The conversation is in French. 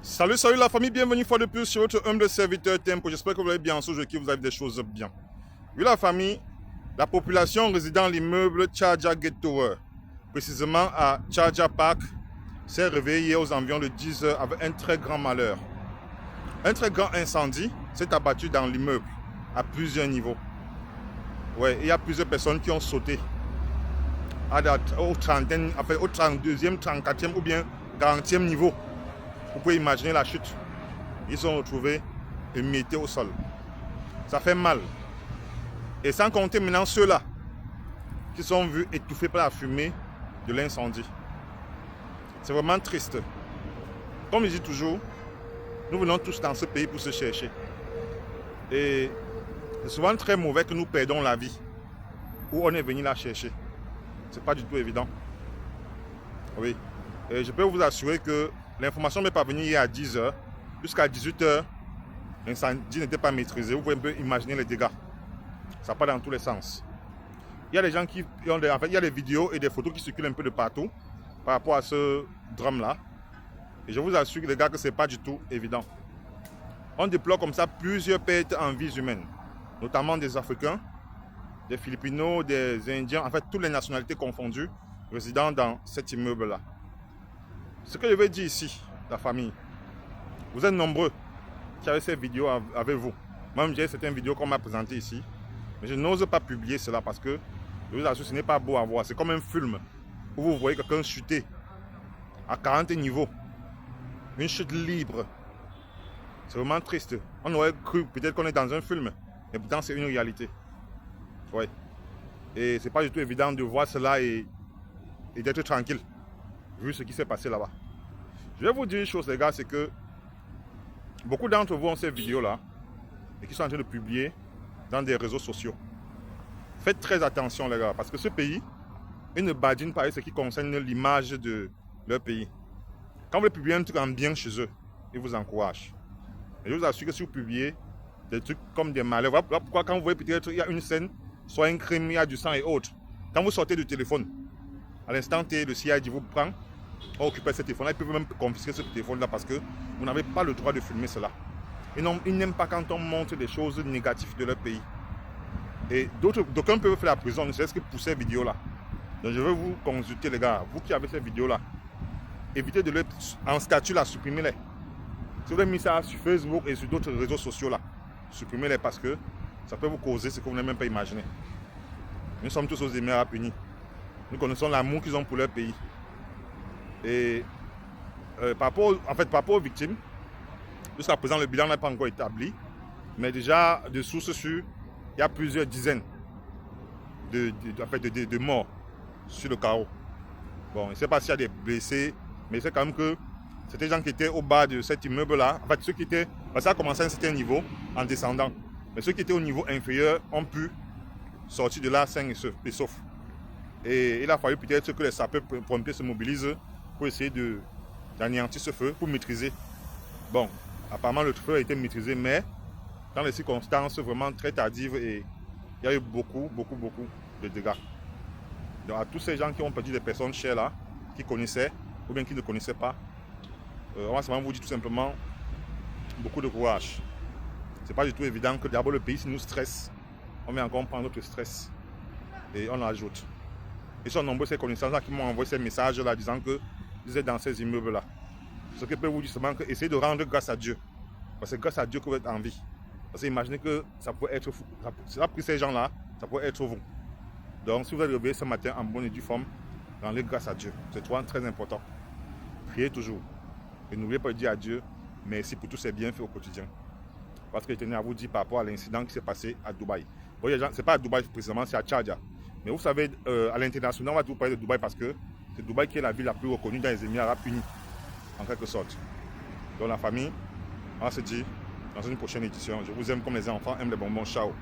Salut la famille, bienvenue une fois de plus sur votre humble serviteur Tempo. J'espère que vous allez bien en ce jour, que vous avez des choses bien. Oui la famille, la population résidant dans l'immeuble Charger Gate Tower, précisément à Charger Park, s'est réveillée aux environs de 10 h avec un très grand malheur. Un très grand incendie s'est abattu dans l'immeuble à plusieurs niveaux. Ouais, il y a plusieurs personnes qui ont sauté au 32e, 34e ou bien 40e niveau. Vous pouvez imaginer la chute. Ils sont retrouvés émiettés au sol. Ça fait mal. Et sans compter maintenant ceux-là qui sont vus étouffés par la fumée de l'incendie. C'est vraiment triste. Comme je dis toujours, nous venons tous dans ce pays pour se chercher. Et c'est souvent très mauvais que nous perdons la vie où on est venu la chercher. C'est pas du tout évident. Oui. Et je peux vous assurer que l'information m'est parvenue hier à 10 h. Jusqu'à 18 h, l'incendie n'était pas maîtrisé. Vous pouvez un peu imaginer les dégâts. Ça part dans tous les sens. Il y a des gens qui ont il y a des vidéos et des photos qui circulent un peu de partout par rapport à ce drame-là. Et je vous assure, les gars, que ce n'est pas du tout évident. On déplore comme ça plusieurs pertes en vies humaines, notamment des Africains, des Philippinos, des Indiens, en fait, toutes les nationalités confondues, résidant dans cet immeuble-là. Ce que je veux dire ici, la famille, vous êtes nombreux qui avez ces vidéos avec vous. Moi-même, j'ai certaines vidéos qu'on m'a présentées ici, mais je n'ose pas publier cela parce que, je vous assure, ce n'est pas beau à voir. C'est comme un film où vous voyez quelqu'un chuter à 40 niveaux. Une chute libre. C'est vraiment triste. On aurait cru peut-être qu'on est dans un film, mais pourtant c'est une réalité. Ouais. Et c'est pas du tout évident de voir cela et d'être tranquille, vu ce qui s'est passé là-bas. Je vais vous dire une chose, les gars, c'est que beaucoup d'entre vous ont ces vidéos-là et qui sont en train de publier dans des réseaux sociaux. Faites très attention, les gars, parce que ce pays, ils ne badinent pas avec ce qui concerne l'image de leur pays. Quand vous publiez un truc en bien chez eux, ils vous encouragent. Et je vous assure que si vous publiez des trucs comme des malheurs, voilà pourquoi quand vous voyez peut-être qu'il y a une scène, soit un crime, il y a du sang et autres, quand vous sortez du téléphone, à l'instant T, le CID vous prend, on occupe ce téléphone-là, ils peuvent même confisquer ce téléphone-là parce que vous n'avez pas le droit de filmer cela. Et non, ils n'aiment pas quand on montre des choses négatives de leur pays. Et d'aucuns peuvent faire la prison, ne serait-ce que pour ces vidéos-là. Donc je veux vous consulter, les gars, vous qui avez ces vidéos-là, évitez de les en statut là, supprimez-les. Si vous avez mis ça sur Facebook et sur d'autres réseaux sociaux là, supprimez-les parce que ça peut vous causer ce que vous n'avez même pas imaginé. Nous sommes tous aux Émirats unis. Nous connaissons l'amour qu'ils ont pour leur pays. Et par rapport aux victimes, jusqu'à présent le bilan n'a pas encore établi, mais déjà de sources sûres, il y a plusieurs dizaines de morts sur le carreau. Bon, je ne sais pas s'il y a des blessés, mais c'est quand même que c'était des gens qui étaient au bas de cet immeuble-là. En fait, ceux qui étaient, ça a commencé à un certain niveau en descendant. Mais ceux qui étaient au niveau inférieur ont pu sortir de là sains et saufs. Et il a fallu peut-être que les sapeurs-pompiers se mobilisent pour essayer d'anéantir ce feu, pour maîtriser. Bon, apparemment le feu a été maîtrisé, mais dans les circonstances vraiment très tardives et il y a eu beaucoup de dégâts. Donc à tous ces gens qui ont perdu des personnes chères là, qui connaissaient ou bien qui ne connaissaient pas, on va seulement vous dire tout simplement beaucoup de courage. C'est pas du tout évident que d'abord le pays nous stresse, on met encore prendre notre stress et on ajoute. Ils sont nombreux ces connaissances là qui m'ont envoyé ces messages là disant que vous êtes dans ces immeubles là. Ce que je peux vous dire seulement que essayez de rendre grâce à Dieu. Parce que grâce à Dieu que vous êtes en vie. Parce que imaginez que ça pourrait être fou. Ça a pris ces gens là, ça pourrait être vous. Donc si vous êtes réveillé ce matin en bonne et due forme, rendez grâce à Dieu. C'est très important. Priez toujours. Et n'oubliez pas de dire à Dieu merci pour tous ces bienfaits au quotidien. Parce que je tenais à vous dire par rapport à l'incident qui s'est passé à Dubaï. Bon, ce n'est pas à Dubaï précisément, c'est à Charger. Mais vous savez, à l'international, on va vous parler de Dubaï parce que c'est Dubaï qui est la ville la plus reconnue dans les Émirats Arabes Unis, en quelque sorte. Donc la famille, on va se dire dans une prochaine édition. Je vous aime comme les enfants aiment les bonbons. Ciao.